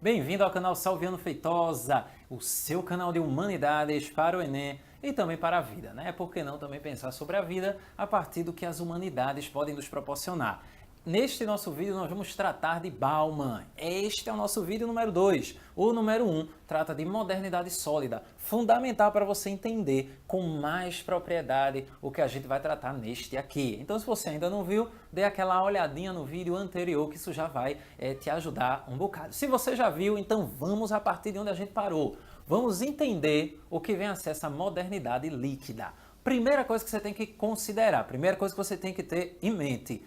Bem-vindo ao canal Salviano Feitosa, o seu canal de humanidades para o Enem e também para a vida, né? Por que não também pensar sobre a vida a partir do que as humanidades podem nos proporcionar? Neste nosso vídeo nós vamos tratar de Bauman. Este é o nosso vídeo número 2. O número 1 trata de modernidade sólida, fundamental para você entender com mais propriedade o que a gente vai tratar neste aqui. Então, se você ainda não viu, dê aquela olhadinha no vídeo anterior que isso já vai te ajudar um bocado. Se você já viu, então vamos a partir de onde a gente parou. Vamos entender o que vem a ser essa modernidade líquida. Primeira coisa que você tem que considerar, primeira coisa que você tem que ter em mente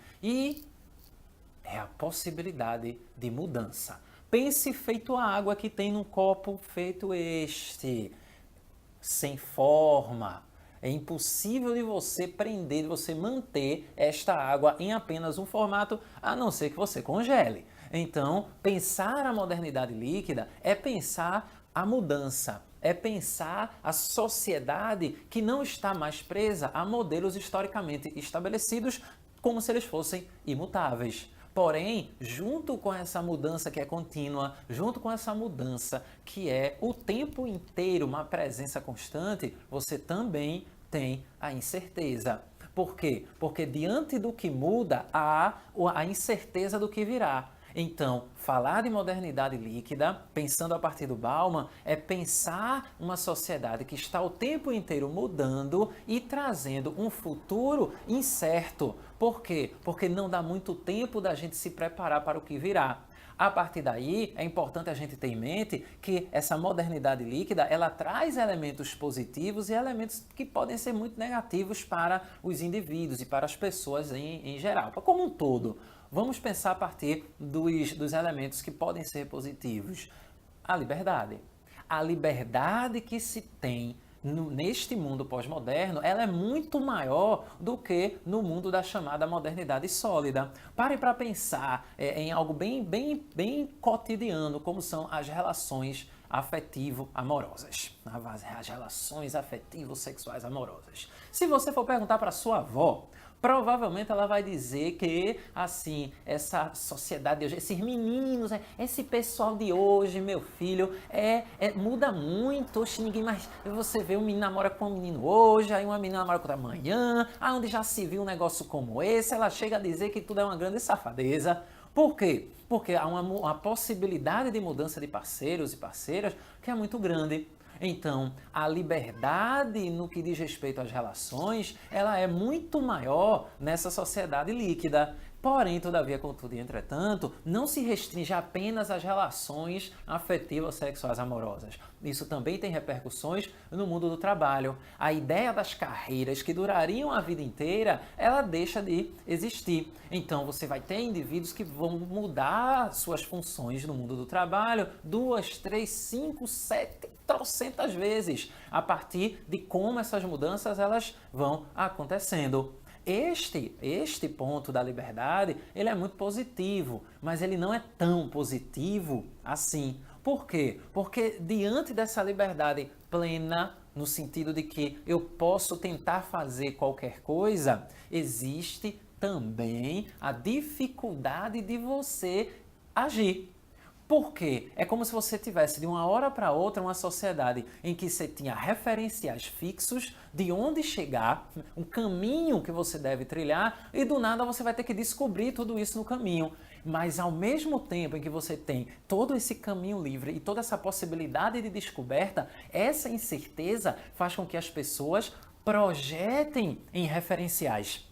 é a possibilidade de mudança. Pense feito a água que tem num copo feito este, sem forma. É impossível de você prender, de você manter esta água em apenas um formato, a não ser que você congele. Então, pensar a modernidade líquida é pensar a mudança, é pensar a sociedade que não está mais presa a modelos historicamente estabelecidos como se eles fossem imutáveis. Porém, junto com essa mudança que é contínua, junto com essa mudança que é o tempo inteiro uma presença constante, você também tem a incerteza. Por quê? Porque diante do que muda, há a incerteza do que virá. Então, falar de modernidade líquida, pensando a partir do Bauman, é pensar uma sociedade que está o tempo inteiro mudando e trazendo um futuro incerto. Por quê? Porque não dá muito tempo da gente se preparar para o que virá. A partir daí, é importante a gente ter em mente que essa modernidade líquida, ela traz elementos positivos e elementos que podem ser muito negativos para os indivíduos e para as pessoas em geral, como um todo. Vamos pensar a partir dos elementos que podem ser positivos. A liberdade. A liberdade que se tem neste mundo pós-moderno, ela é muito maior do que no mundo da chamada modernidade sólida. Parem para pensar em algo bem cotidiano, como são as relações afetivo-amorosas. As relações afetivo-sexuais amorosas. Se você for perguntar para sua avó, provavelmente ela vai dizer que, assim, essa sociedade de hoje, esses meninos, esse pessoal de hoje, meu filho, muda muito. Oxe, ninguém mais... Você vê um menino namora com um menino hoje, aí uma menina namora com outra amanhã, onde já se viu um negócio como esse, ela chega a dizer que tudo é uma grande safadeza. Por quê? Porque há uma possibilidade de mudança de parceiros e parceiras que é muito grande. Então, a liberdade no que diz respeito às relações, ela é muito maior nessa sociedade líquida. Porém, todavia, contudo e entretanto, não se restringe apenas às relações afetivas, sexuais, amorosas. Isso também tem repercussões no mundo do trabalho. A ideia das carreiras que durariam a vida inteira, ela deixa de existir. Então, você vai ter indivíduos que vão mudar suas funções no mundo do trabalho 2, 3, 5, 7, trocentas vezes, a partir de como essas mudanças elas vão acontecendo. Este ponto da liberdade, ele é muito positivo, mas ele não é tão positivo assim. Por quê? Porque diante dessa liberdade plena, no sentido de que eu posso tentar fazer qualquer coisa, existe também a dificuldade de você agir. Por quê? É como se você tivesse de uma hora para outra uma sociedade em que você tinha referenciais fixos de onde chegar, um caminho que você deve trilhar e do nada você vai ter que descobrir tudo isso no caminho. Mas ao mesmo tempo em que você tem todo esse caminho livre e toda essa possibilidade de descoberta, essa incerteza faz com que as pessoas projetem em referenciais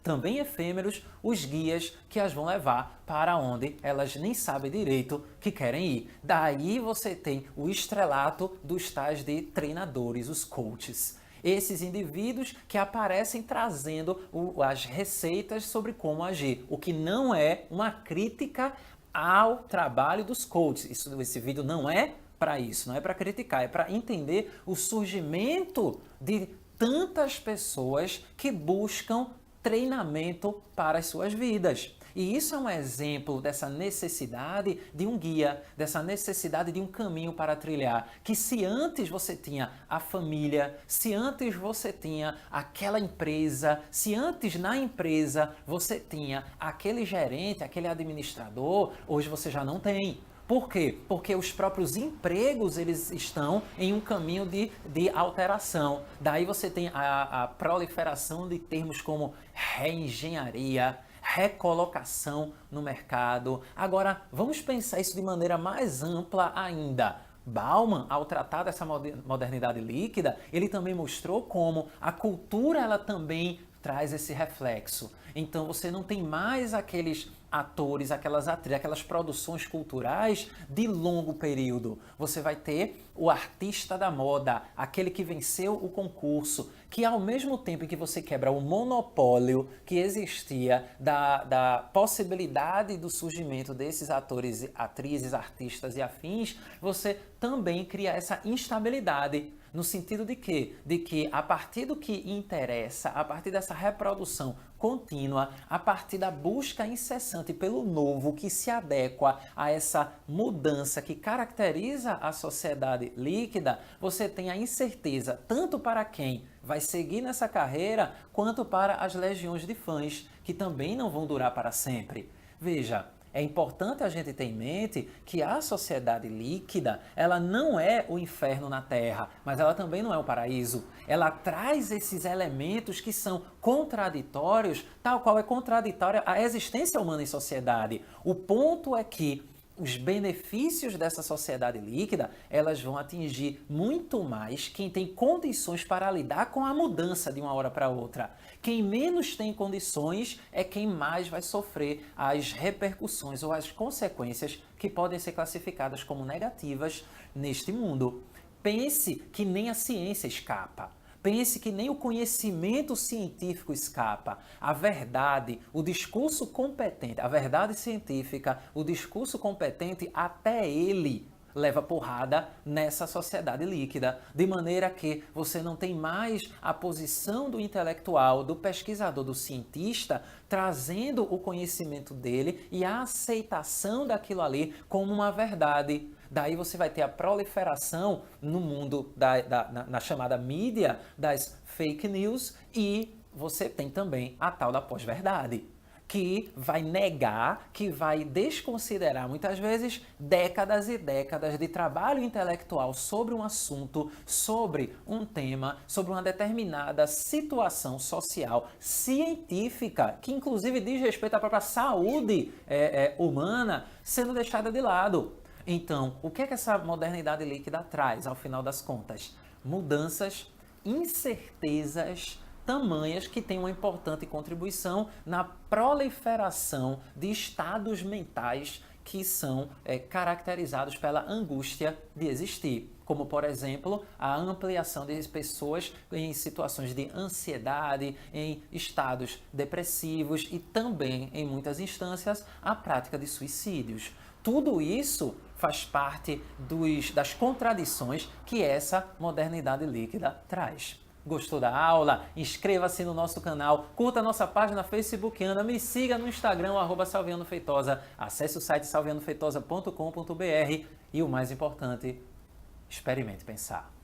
também efêmeros, os guias que as vão levar para onde elas nem sabem direito que querem ir. Daí você tem o estrelato dos tais de treinadores, os coaches. Esses indivíduos que aparecem trazendo as receitas sobre como agir, o que não é uma crítica ao trabalho dos coaches. Esse vídeo não é para isso, não é para criticar, é para entender o surgimento de tantas pessoas que buscam treinamento para as suas vidas. E isso é um exemplo dessa necessidade de um guia, dessa necessidade de um caminho para trilhar. Que se antes você tinha a família, se antes você tinha aquela empresa, se antes na empresa você tinha aquele gerente, aquele administrador, hoje você já não tem. Por quê? Porque os próprios empregos eles estão em um caminho de alteração. Daí você tem a proliferação de termos como reengenharia, recolocação no mercado. Agora, vamos pensar isso de maneira mais ampla ainda. Bauman, ao tratar dessa modernidade líquida, ele também mostrou como a cultura ela também traz esse reflexo. Então você não tem mais aqueles atores, aquelas atrizes, aquelas produções culturais de longo período. Você vai ter o artista da moda, aquele que venceu o concurso, que ao mesmo tempo em que você quebra o monopólio que existia da possibilidade do surgimento desses atores, atrizes, artistas e afins, você também cria essa instabilidade. No sentido de quê? De que a partir do que interessa, a partir dessa reprodução contínua, a partir da busca incessante pelo novo que se adequa a essa mudança que caracteriza a sociedade líquida, você tem a incerteza tanto para quem vai seguir nessa carreira, quanto para as legiões de fãs, que também não vão durar para sempre. Veja, é importante a gente ter em mente que a sociedade líquida, ela não é o inferno na Terra, mas ela também não é o paraíso. Ela traz esses elementos que são contraditórios, tal qual é contraditória a existência humana em sociedade. O ponto é que os benefícios dessa sociedade líquida, elas vão atingir muito mais quem tem condições para lidar com a mudança de uma hora para outra. Quem menos tem condições é quem mais vai sofrer as repercussões ou as consequências que podem ser classificadas como negativas neste mundo. Pense que nem a ciência escapa. Pense que nem o conhecimento científico escapa. A verdade, o discurso competente, a verdade científica, o discurso competente, até ele leva porrada nessa sociedade líquida, de maneira que você não tem mais a posição do intelectual, do pesquisador, do cientista, trazendo o conhecimento dele e a aceitação daquilo ali como uma verdade. Daí você vai ter a proliferação no mundo na chamada mídia das fake news e você tem também a tal da pós-verdade, que vai negar, que vai desconsiderar muitas vezes décadas e décadas de trabalho intelectual sobre um assunto, sobre um tema, sobre uma determinada situação social, científica, que inclusive diz respeito à própria saúde humana, sendo deixada de lado. Então, o que é que essa modernidade líquida traz, ao final das contas? Mudanças, incertezas tamanhas que têm uma importante contribuição na proliferação de estados mentais que são caracterizados pela angústia de existir, como, por exemplo, a ampliação de pessoas em situações de ansiedade, em estados depressivos e também, em muitas instâncias, a prática de suicídios. Tudo isso faz parte das contradições que essa modernidade líquida traz. Gostou da aula? Inscreva-se no nosso canal, curta a nossa página facebookiana, me siga no Instagram, @salvianofeitosa, acesse o site salvianofeitosa.com.br e o mais importante, experimente pensar.